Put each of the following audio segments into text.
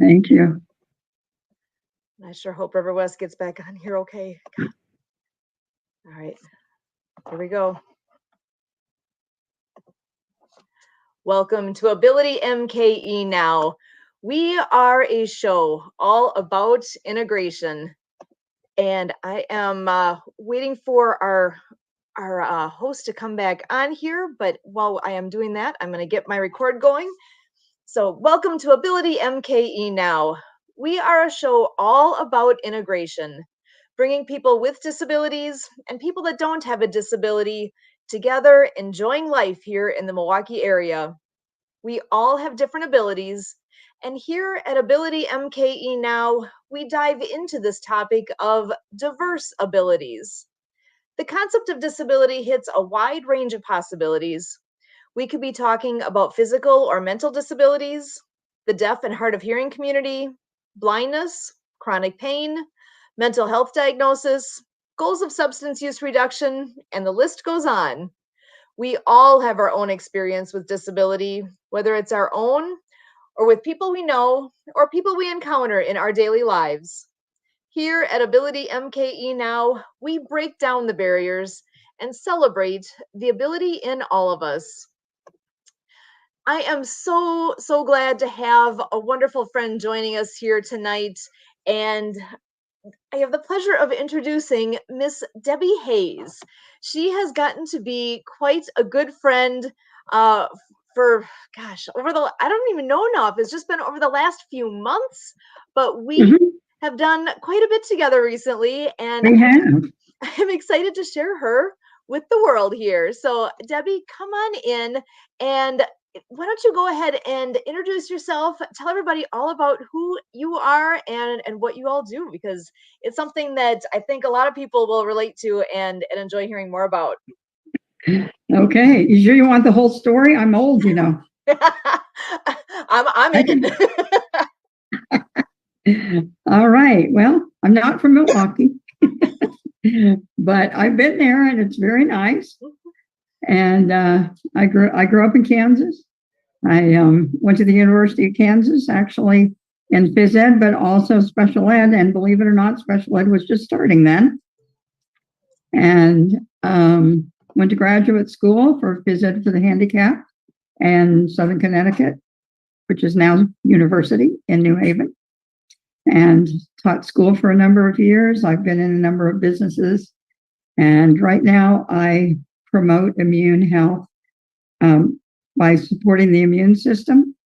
Thank you. I sure hope River West gets back on here okay. All right, here we go. Welcome to Ability MKE Now. We are a show all about integration, and I am waiting for our host to come back on here. But while I am doing that, I'm going to get my record going. So, welcome to Ability MKE Now. We are a show all about integration, bringing people with disabilities and people that don't have a disability together, enjoying life here in the Milwaukee area. We all have different abilities, and here at Ability MKE Now, we dive into this topic of diverse abilities. The concept of disability hits a wide range of possibilities. We could be talking about physical or mental disabilities, the deaf and hard of hearing community, blindness, chronic pain, mental health diagnosis, goals of substance use reduction, and the list goes on. We all have our own experience with disability, whether it's our own or with people we know or people we encounter in our daily lives. Here at Ability MKE Now, we break down the barriers and celebrate the ability in all of us. I am so glad to have a wonderful friend joining us here tonight. And I have the pleasure of introducing Miss Debbie Hayes. She has gotten to be quite a good friend uh, for, gosh, I don't even know now if it's just been over the last few months, but we Mhm. have done quite a bit together recently. And We have. I'm excited to share her with the world here. So, Debbie, come on in and why don't you go ahead and introduce yourself? Tell everybody all about who you are and what you all do, because it's something that I think a lot of people will relate to and enjoy hearing more about. Okay. You sure you want the whole story? I'm old, you know. I'm I in can. it. All right. Well, I'm not from Milwaukee, but I've been there, and it's very nice. And I grew up in Kansas. I went to the University of Kansas, actually in phys ed, but also special ed. And believe it or not, special ed was just starting then. And went to graduate school for phys ed for the handicapped in Southern Connecticut, which is now University in New Haven, and taught school for a number of years. I've been in a number of businesses, and right now I promote immune health by supporting the immune system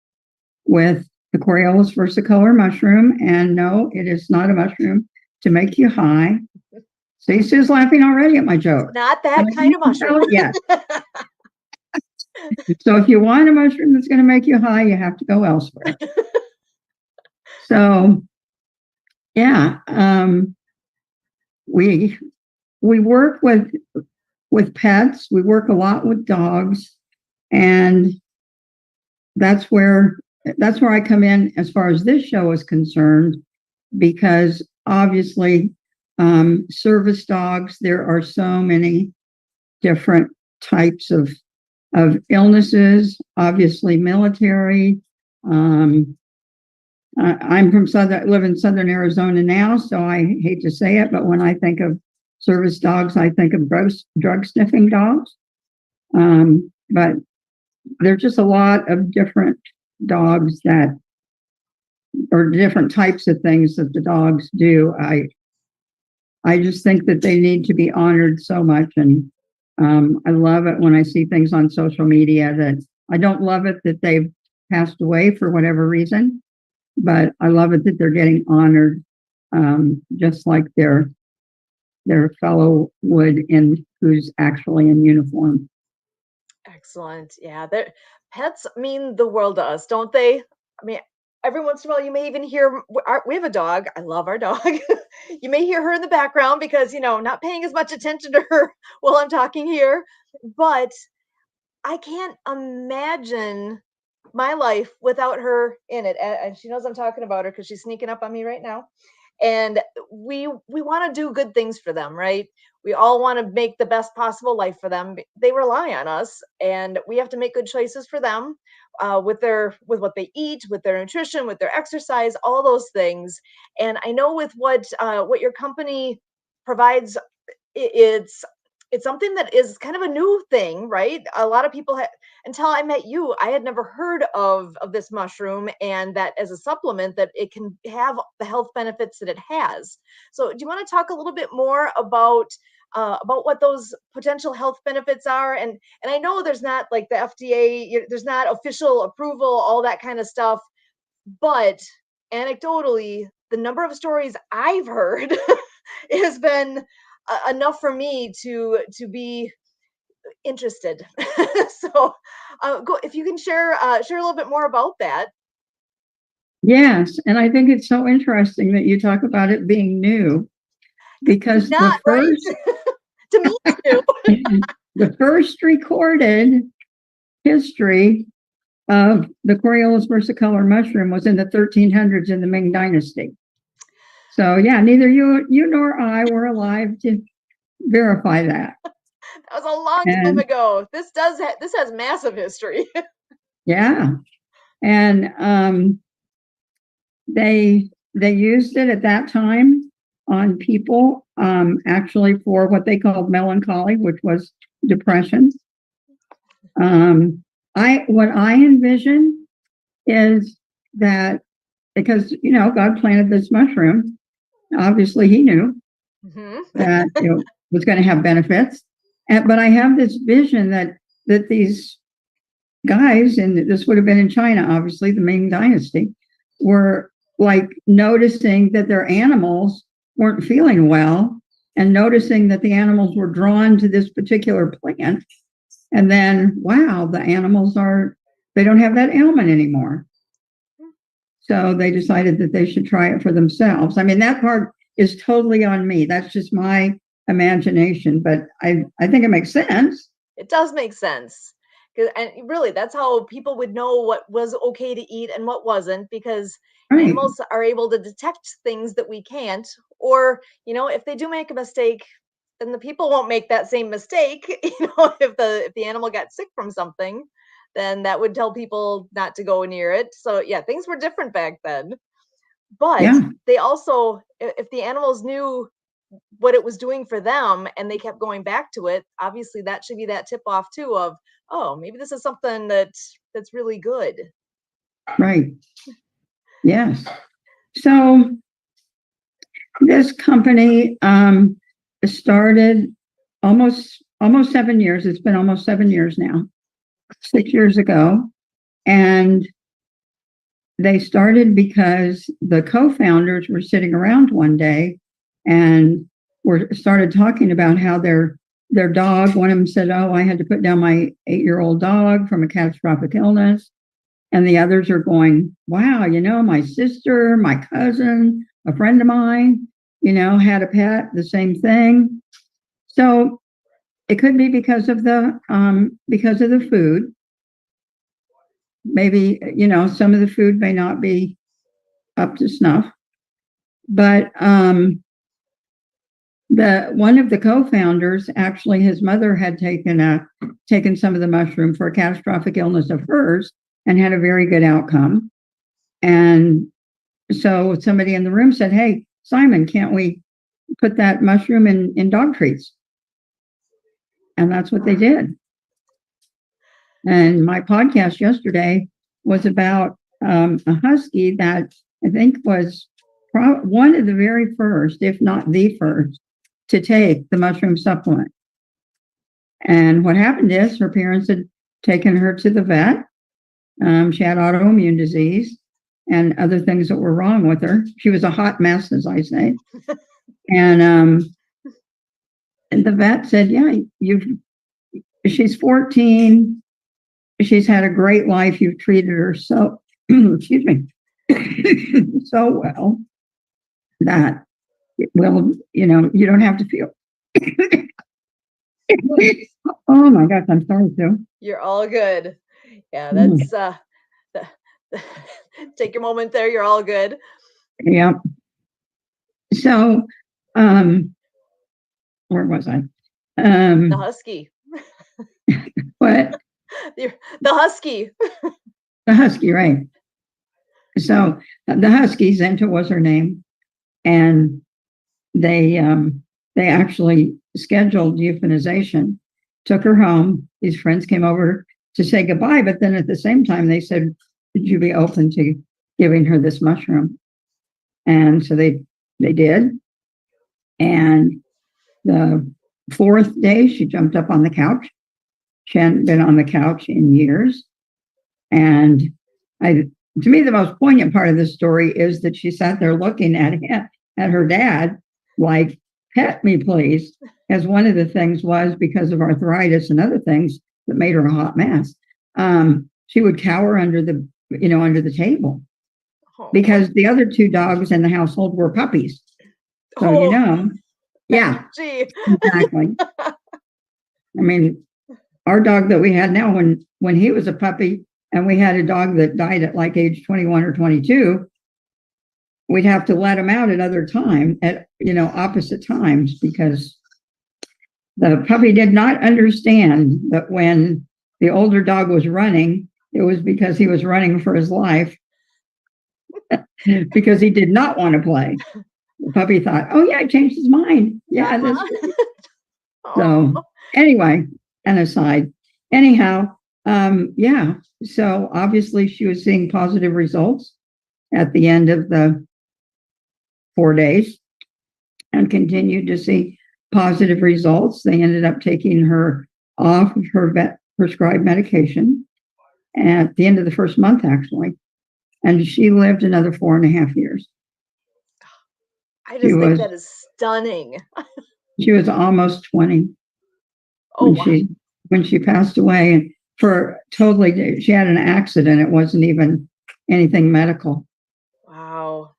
with the Coriolis versicolor mushroom. And no, it is not a mushroom to make you high. Stacey's laughing already at my joke. Not that kind of mushroom. Yeah. So if you want a mushroom that's going to make you high, you have to go elsewhere. So yeah, we work with pets. We work a lot with dogs, and that's where I come in as far as this show is concerned, because obviously service dogs, there are so many different types of illnesses, obviously military. I'm from live in Southern Arizona now, so I hate to say it, but when I think of service dogs, I think of drug sniffing dogs. But there's just a lot of different dogs or different types of things that the dogs do. I just think that they need to be honored so much. And I love it when I see things on social media that I don't love it that they've passed away for whatever reason, but I love it that they're getting honored, just like their fellow would who's actually in uniform. Excellent. Yeah, pets mean the world to us, don't they? I mean, every once in a while, you may even hear we have a dog. I love our dog. You may hear her in the background because, not paying as much attention to her while I'm talking here. But I can't imagine my life without her in it. And she knows I'm talking about her because she's sneaking up on me right now. And we want to do good things for them, right? We all want to make the best possible life for them. They rely on us, and we have to make good choices for them, with what they eat, with their nutrition, with their exercise, all those things. And I know with what your company provides, it's something that is kind of a new thing, right? A lot of people until I met you, I had never heard of this mushroom, and that as a supplement that it can have the health benefits that it has. So do you want to talk a little bit more about what those potential health benefits are? And I know there's not like the FDA, there's not official approval, all that kind of stuff, but anecdotally, the number of stories I've heard has been enough for me to be interested. So, go if you can share a little bit more about that. Yes, and I think it's so interesting that you talk about it being new because Not right to me too. the first recorded history of the Coriolis versicolor mushroom was in the 1300s in the Ming Dynasty. So yeah, neither you nor I were alive to verify that. That was a long time And ago. This has massive history. yeah, and they used it at that time on people, actually for what they called melancholy, which was depression. What I envision is that because God planted this mushroom, obviously He knew that it was going to have benefits, but I have this vision that these guys, and this would have been in China, obviously the Ming Dynasty, were like noticing that their animals weren't feeling well and noticing that the animals were drawn to this particular plant. And then, wow, they don't have that ailment anymore. So they decided that they should try it for themselves. I mean, that part is totally on me. That's just my imagination, but I think it makes sense. It does make sense. And really, that's how people would know what was okay to eat and what wasn't, because Right. animals are able to detect things that we can't. Or, if they do make a mistake, then the people won't make that same mistake. If the animal got sick from something, then that would tell people not to go near it. So yeah, things were different back then. But Yeah. they also, if the animals knew what it was doing for them and they kept going back to it, obviously that should be that tip off too of, oh, maybe this is something that's really good. Right. Yes. So this company started almost 7 years. It's been almost 7 years now, 6 years ago. And they started because the co-founders were sitting around one day and started talking about how their dog, one of them said, oh, I had to put down my 8-year-old dog from a catastrophic illness. And the others are going, wow, my sister, my cousin, a friend of mine, had a pet, the same thing. So it could be because of the food. Maybe, some of the food may not be up to snuff, but the one of the co-founders, actually his mother had taken some of the mushroom for a catastrophic illness of hers and had a very good outcome. And so somebody in the room said, hey, Simon, can't we put that mushroom in dog treats? And that's what they did. And my podcast yesterday was about a husky that I think was one of the very first, if not the first, to take the mushroom supplement. And what happened is her parents had taken her to the vet. She had autoimmune disease and other things that were wrong with her. She was a hot mess, as I say. And the vet said, yeah, she's 14. She's had a great life. You've treated her so, excuse me, so well that, well, you don't have to feel. Oh my gosh, I'm sorry, Sue. You're all good. Yeah, that's take your moment there. You're all good. Yeah. So, where was I? The husky. What? The husky. The husky, right? So the husky, Zenta was her name, and they actually scheduled euthanization, took her home. These friends came over to say goodbye, but then at the same time they said, "Would you be open to giving her this mushroom?" And so they did. And the fourth day, she jumped up on the couch. She hadn't been on the couch in years. And I, to me, the most poignant part of this story is that she sat there looking at her dad, like, "Pet me, please." As one of the things was because of arthritis and other things that made her a hot mess. She would cower under the table Oh. because the other two dogs in the household were puppies. So, yeah, Gee. exactly. I mean, our dog that we had now, when he was a puppy, and we had a dog that died at like age 21 or 22, we'd have to let him out at opposite times, because the puppy did not understand that when the older dog was running, it was because he was running for his life, because he did not want to play. The puppy thought, "Oh yeah, I changed his mind. Yeah, this." So anyway, an aside. Anyhow, yeah. So obviously she was seeing positive results at the end of the 4 days, and continued to see positive results. They ended up taking her off of her vet prescribed medication at the end of the first month, actually. And she lived another 4.5 years. I just think that is stunning. She was almost 20 Oh, when she passed away. And she had an accident. It wasn't even anything medical. wow.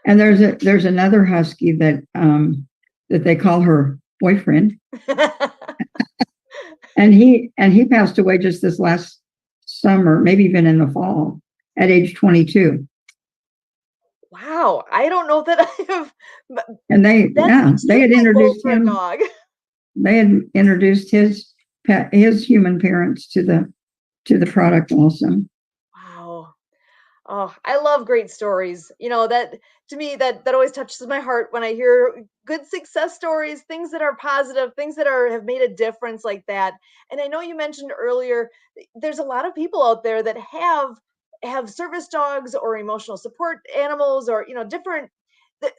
And there's another husky that they call her boyfriend, and he passed away just this last summer, maybe even in the fall, at age 22. Wow, I don't know that I have. And they had introduced for a him. dog. They had introduced his human parents to the product also. Wow. Oh, I love great stories. That to me that always touches my heart when I hear good success stories, things that are positive, things that have made a difference like that. And I know you mentioned earlier there's a lot of people out there that have service dogs or emotional support animals, or different the,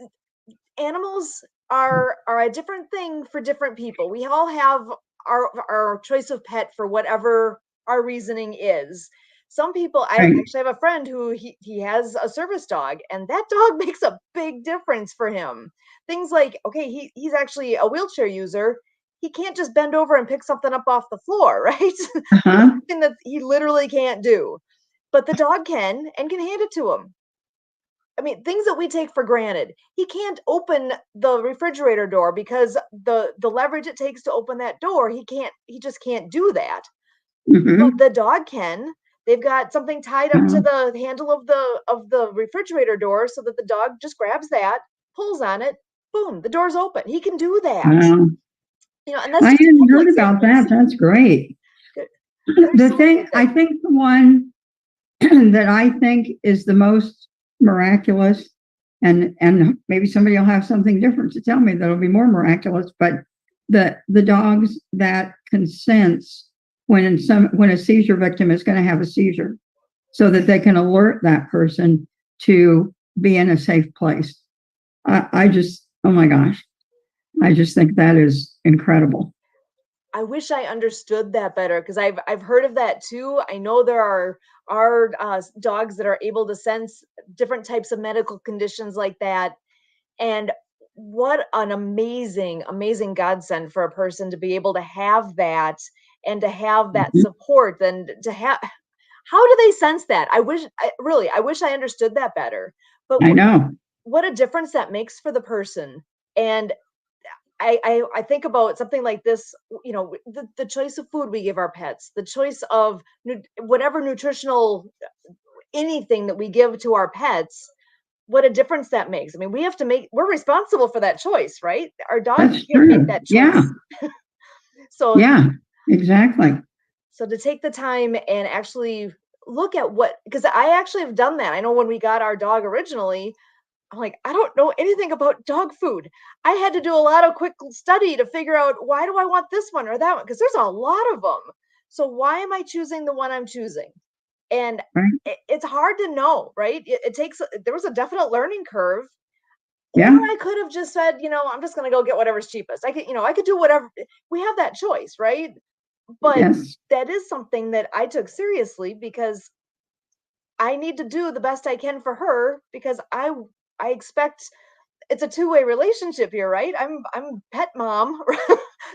animals are a different thing for different people. We all have our choice of pet for whatever our reasoning is. Some people, I Right. actually have a friend who he has a service dog, and that dog makes a big difference for him. Things like, okay, he's actually a wheelchair user. He can't just bend over and pick something up off the floor, right? Uh-huh. Something that he literally can't do. But the dog can, and can hand it to him. I mean, things that we take for granted. He can't open the refrigerator door because the leverage it takes to open that door, he just can't do that. Mm-hmm. But the dog can. They've got something tied up to the handle of the refrigerator door so that the dog just grabs that, pulls on it, boom, the door's open. He can do that. And that's I just hadn't heard about that. That's great. I think the one that I think is the most miraculous, and maybe somebody will have something different to tell me that'll be more miraculous, but the dogs that can sense when a seizure victim is going to have a seizure, so that they can alert that person to be in a safe place. I just, oh my gosh, I just think that is incredible. I wish I understood that better, because I've heard of that too. I know there are dogs that are able to sense different types of medical conditions like that, and what an amazing godsend for a person to be able to have that, and to have that Mhm. support, and to have. How do they sense that? I wish I understood that better. But I know. what a difference that makes for the person. And I think about something like this, the choice of food we give our pets, the choice of whatever nutritional anything that we give to our pets. what a difference that makes. I mean, we're responsible for that choice, right? Our dogs That's can't make true. that Yeah. choice. So, Yeah, exactly. so to take the time and actually look at because I actually have done that. I know when we got our dog originally, I'm like, I don't know anything about dog food. I had to do a lot of quick study to figure out, why do I want this one or that one? Because there's a lot of them. So why am I choosing the one I'm choosing? And Right. it's hard to know, right? There was a definite learning curve. Or Yeah. I could have just said, I'm just going to go get whatever's cheapest. I could do whatever. We have that choice, right? But Yes. that is something that I took seriously, because I need to do the best I can for her, because I expect it's a two-way relationship here, right? I'm pet mom.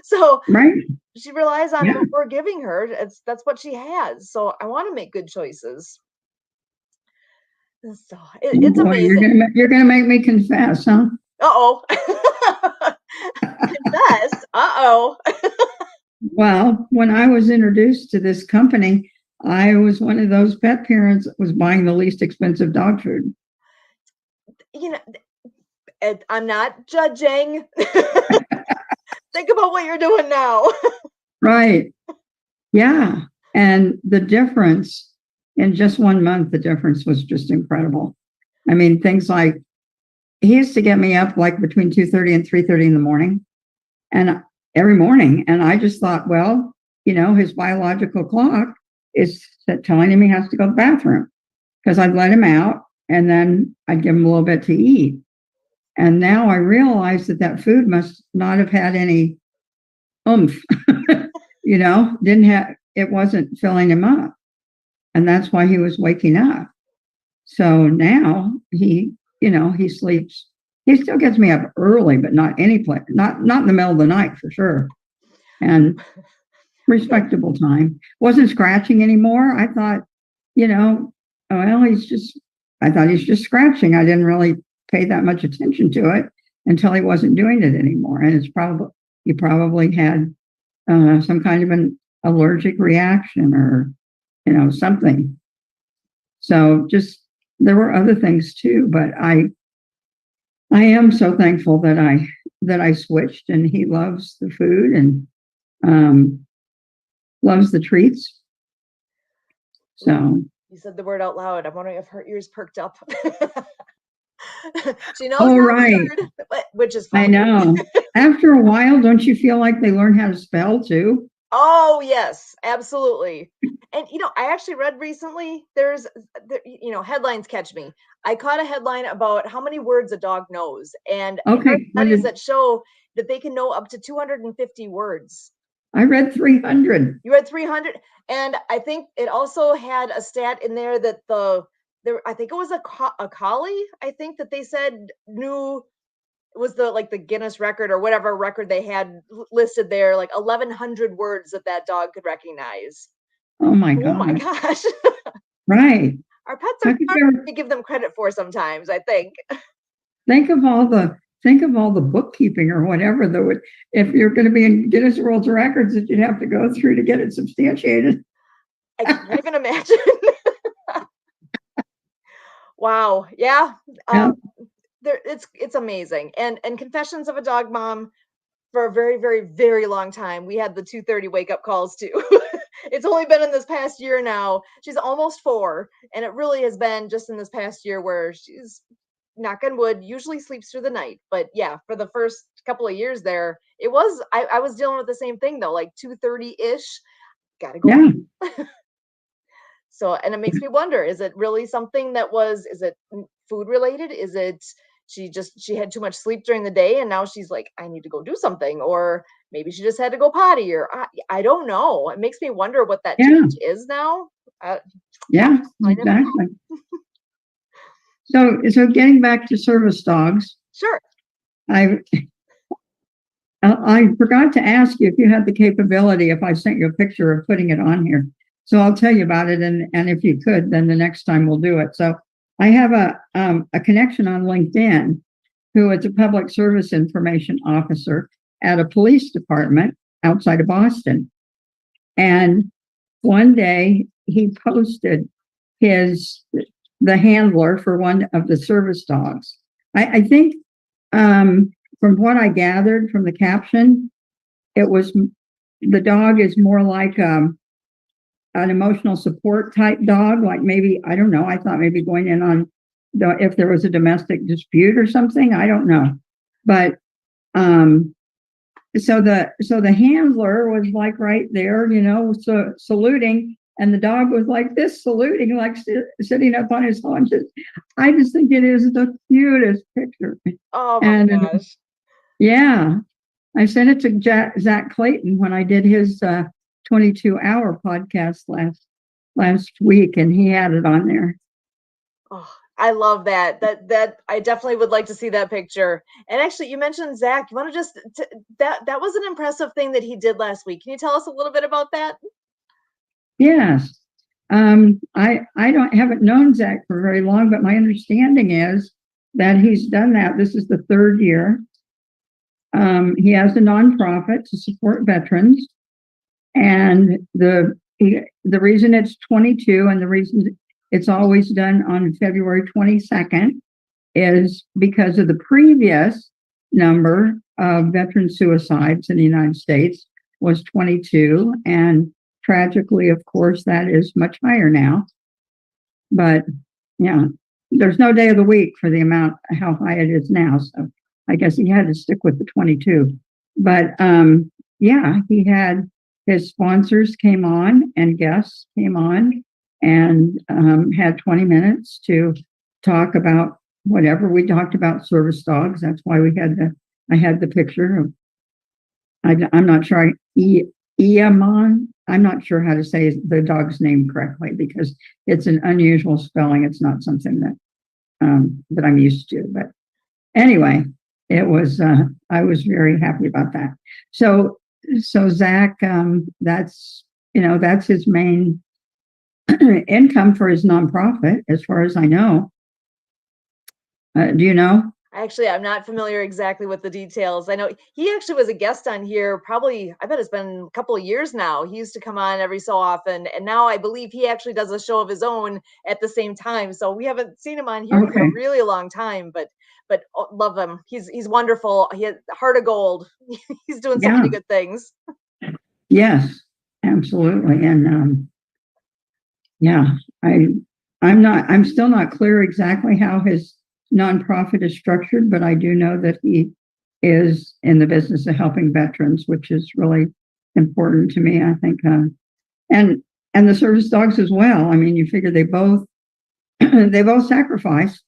So Right. she relies on Yeah. what we're giving her. That's what she has. So I want to make good choices. So Oh it's boy, amazing. you're gonna make me confess, huh? Uh-oh. Confess. Uh-oh. Well, when I was introduced to this company, I was one of those pet parents that was buying the least expensive dog food. You know, I'm not judging. Think about what you're doing now. Right. Yeah. And the difference in just 1 month, the difference was just incredible. I mean, things like he used to get me up like between 2:30 and 3:30 in the morning, and every morning. And I just thought, well, his biological clock is telling him he has to go to the bathroom, because I'd let him out and then I'd give him a little bit to eat. And now I realize that food must not have had any oomph, didn't have, it wasn't filling him up. And that's why he was waking up. So now he sleeps. He still gets me up early, but not any place, not in the middle of the night for sure. And respectable time. Wasn't scratching anymore. I thought, well, I thought he's just scratching. I didn't really pay that much attention to it until he wasn't doing it anymore. And he probably had some kind of an allergic reaction, or, something. So there were other things too, but I am so thankful that I switched, and he loves the food and um, loves the treats. So, You said the word out loud. I'm wondering if her ears perked up. She knows oh, that right. word, which is I funny. know. After a while, don't you feel like they learn how to spell too? Oh, yes, absolutely. And I actually read recently, headlines catch me. I caught a headline about how many words a dog knows, and I read Okay. studies that show that they can know up to 250 words. I read 300. You read 300, and I think it also had a stat in there that I think it was a collie, I think, that they said knew was the Guinness record or whatever record they had listed there, like 1,100 words that dog could recognize. Oh my Oh my gosh. gosh. Right. Our pets How are could hard you to give them credit for sometimes, I think. think of all the bookkeeping or whatever that would, if you're going to be in Guinness World Records, that you'd have to go through to get it substantiated. I can't even imagine. Wow. Yeah. Yeah. It's amazing. And Confessions of a Dog Mom, for a very, very, very long time, we had the 2:30 wake up calls too. It's only been in this past year now. She's almost 4, and it really has been just in this past year where she's, knock on wood, usually sleeps through the night. But yeah, for the first couple of years there, I was dealing with the same thing though, like 2:30 ish. Gotta go. Yeah. So, and it makes me wonder, is it really something is it food related? Is it she had too much sleep during the day and now she's like, I need to go do something? Or maybe she just had to go potty, or I don't know. It makes me wonder what that Yeah. change is now. Yeah. Exactly. So getting back to service dogs, Sure. I I forgot to ask you if you had the capability, if I sent you a picture, of putting it on here. So I'll tell you about it, and if you could, then the next time we'll do it. So I have a connection on LinkedIn who is a public service information officer at a police department outside of Boston. And one day he posted his the handler for one of the service dogs. I think from what I gathered from the caption, it was the dog is more like an emotional support type dog. Like maybe, I don't know. I thought maybe going in on if there was a domestic dispute or something. I don't know, but so the handler was like right there, so saluting, and the dog was like this, saluting, like sitting up on his haunches. I just think it is the cutest picture. Oh my And gosh. yeah, I sent it to Zach Clayton when I did his 22-hour podcast last week, and he had it on there. Oh, I love that. That I definitely would like to see that picture. And actually, you mentioned Zach. You want to just that was an impressive thing that he did last week. Can you tell us a little bit about that? Yes. I don't haven't known Zach for very long, but my understanding is that he's done that. This is the third year. He has a nonprofit to support veterans, and the reason it's 22 and the reason it's always done on February 22nd is because of the previous number of veteran suicides in the United States was 22, and tragically, of course, that is much higher now. But yeah, there's no day of the week for the amount how high it is now. So I guess he had to stick with the 22. But yeah, he had his sponsors came on and guests came on and had 20 minutes to talk about whatever. We talked about service dogs. That's why I had the picture of, I'm not sure, Iamon. I'm not sure how to say the dog's name correctly because it's an unusual spelling. It's not something that that I'm used to. But anyway, it was. I was very happy about that. So Zach, that's that's his main income for his nonprofit, as far as I know. Do you know? Actually, I'm not familiar exactly with the details. I know he actually was a guest on here probably, I bet it's been a couple of years now. He used to come on every so often. And now I believe he actually does a show of his own at the same time. So we haven't seen him on here for a really long time, but love him. He's wonderful. He has a heart of gold. He's doing so many good things. Yes, absolutely. And yeah, I'm still not clear exactly how his nonprofit is structured, but I do know that he is in the business of helping veterans, which is really important to me. I think, and the service dogs as well. I mean, you figure they both sacrifice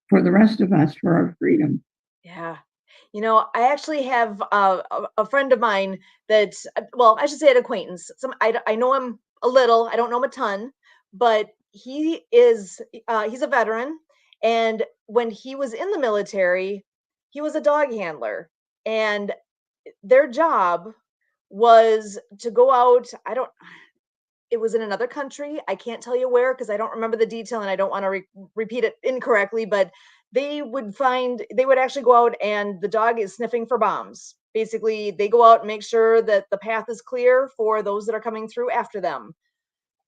for the rest of us for our freedom. Yeah. I actually have a friend of mine that, well, I should say an acquaintance. I know him a little. I don't know him a ton, but he's a veteran. And when he was in the military, he was a dog handler. And their job was to go out. It was in another country. I can't tell you where because I don't remember the detail and I don't want to repeat it incorrectly, but they would actually go out and the dog is sniffing for bombs. Basically, they go out and make sure that the path is clear for those that are coming through after them.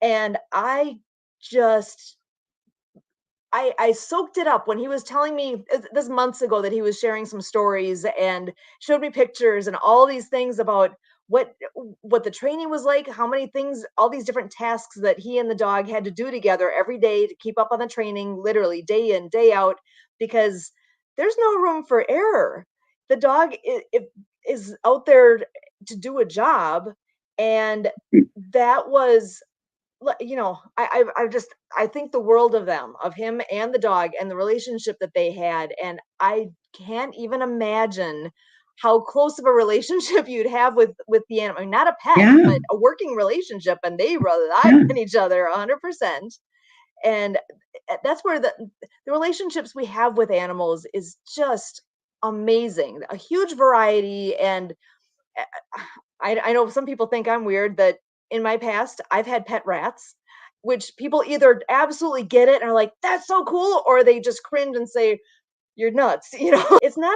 And I just I soaked it up when he was telling me this months ago that he was sharing some stories and showed me pictures and all these things about what the training was like, how many things, all these different tasks that he and the dog had to do together every day to keep up on the training, literally day in, day out, because there's no room for error. The dog is out there to do a job, and that was I think the world of them, of him and the dog and the relationship that they had. And I can't even imagine how close of a relationship you'd have with the animal. I mean, not a pet, but a working relationship, and they rely on each other 100%. And that's where the relationships we have with animals is just amazing. A huge variety. And I know some people think I'm weird that in my past I've had pet rats, which people either absolutely get it and are like, that's so cool, or they just cringe and say, you're nuts. It's not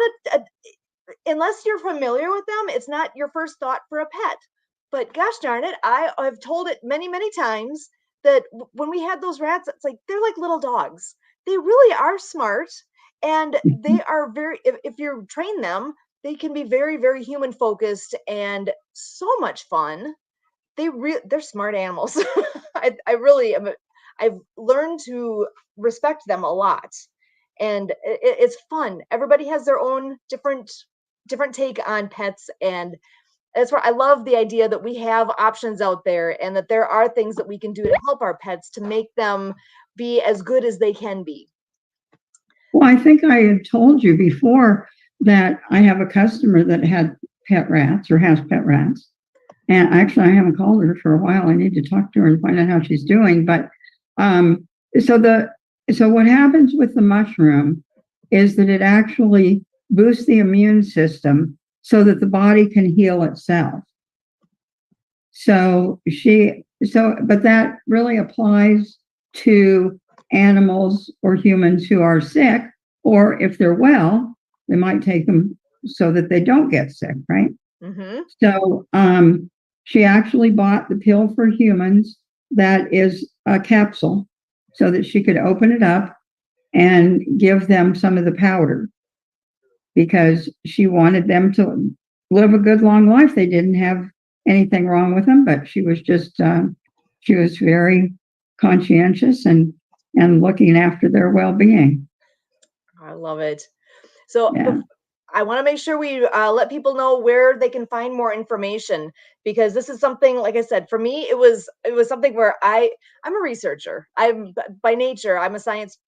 unless you're familiar with them, it's not your first thought for a pet. But gosh darn it, I have told it many, many times that when we had those rats, it's like they're like little dogs. They really are smart, and they are very, if you train them, they can be very, very human focused and so much fun. They're smart animals. I really am. I've learned to respect them a lot, and it's fun. Everybody has their own different take on pets, and that's where I love the idea that we have options out there, and that there are things that we can do to help our pets to make them be as good as they can be. Well, I think I had told you before that I have a customer that had pet rats or has pet rats. And actually, I haven't called her for a while. I need to talk to her and find out how she's doing. But um, so what happens with the mushroom is that it actually boosts the immune system so that the body can heal itself. But that really applies to animals or humans who are sick, or if they're well, they might take them so that they don't get sick, right? Mm-hmm. So she actually bought the pill for humans that is a capsule so that she could open it up and give them some of the powder because she wanted them to live a good long life. They didn't have anything wrong with them, but she was just she was very conscientious and looking after their well-being. I love it. So Yeah. I want to make sure we let people know where they can find more information, because this is something, like I said, for me, it was something where I'm a researcher. I'm by nature, I'm a science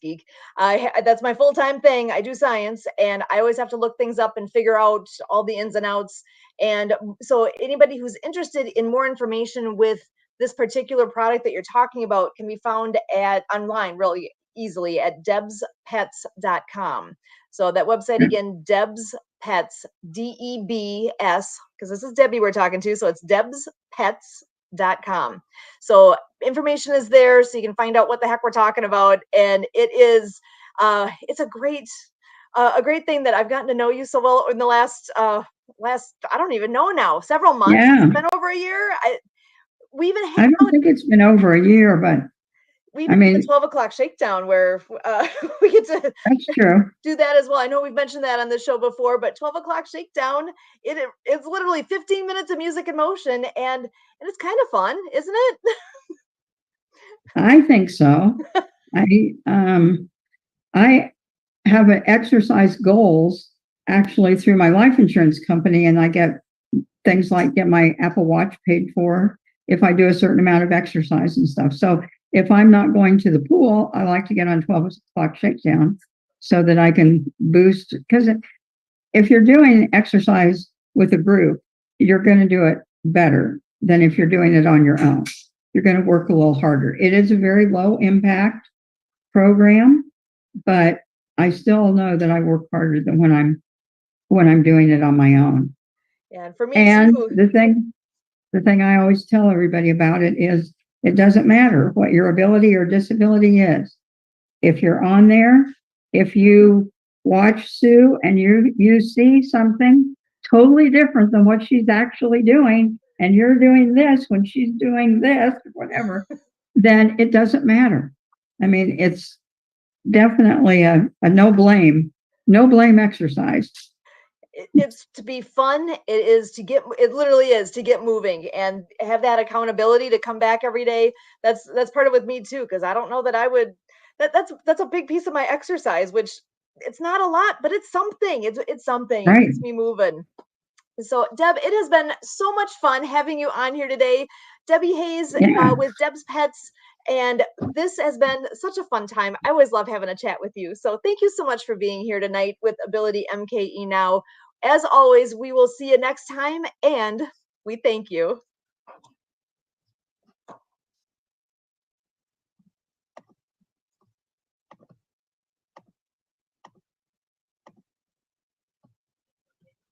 geek. That's my full-time thing. I do science, and I always have to look things up and figure out all the ins and outs. And so anybody who's interested in more information with this particular product that you're talking about can be found at online really easily at debspets.com. So that website again, Deb's Pets, DEBS, because this is Debbie we're talking to. So it's debspets.com. So information is there, so you can find out what the heck we're talking about. And it is, it's a great thing that I've gotten to know you so well in the last, I don't even know now, several months. Yeah. It's been over a year. We even I don't think it's been over a year, but we have the 12 o'clock shakedown where we get to that's true. do that as well. I know we've mentioned that on the show before, but 12 o'clock shakedown, it's literally 15 minutes of music and motion, and it's kind of fun, isn't it? I think so. I have an exercise goals actually through my life insurance company, and I get things like get my Apple Watch paid for if I do a certain amount of exercise and stuff. So if I'm not going to the pool, I like to get on 12 o'clock shakedown so that I can boost. Because if you're doing exercise with a group, you're going to do it better than if you're doing it on your own. You're going to work a little harder. It is a very low impact program, but I still know that I work harder than when I'm doing it on my own. Yeah, and for me too. The thing I always tell everybody about it is it doesn't matter what your ability or disability is. If you're on there, if you watch Sue and you see something totally different than what she's actually doing, and you're doing this when she's doing this, whatever, then it doesn't matter. I mean, it's definitely a no blame exercise. It's to be fun. It literally is to get moving and have that accountability to come back every day. That's part of with me too, because I don't know that I would, that's a big piece of my exercise, which it's not a lot, but it's something. It's something. Right. It keeps me moving. So, Deb, it has been so much fun having you on here today. Debbie Hayes with Deb's Pets. And this has been such a fun time. I always love having a chat with you. So thank you so much for being here tonight with AbilityMKE Now. As always, we will see you next time, and we thank you.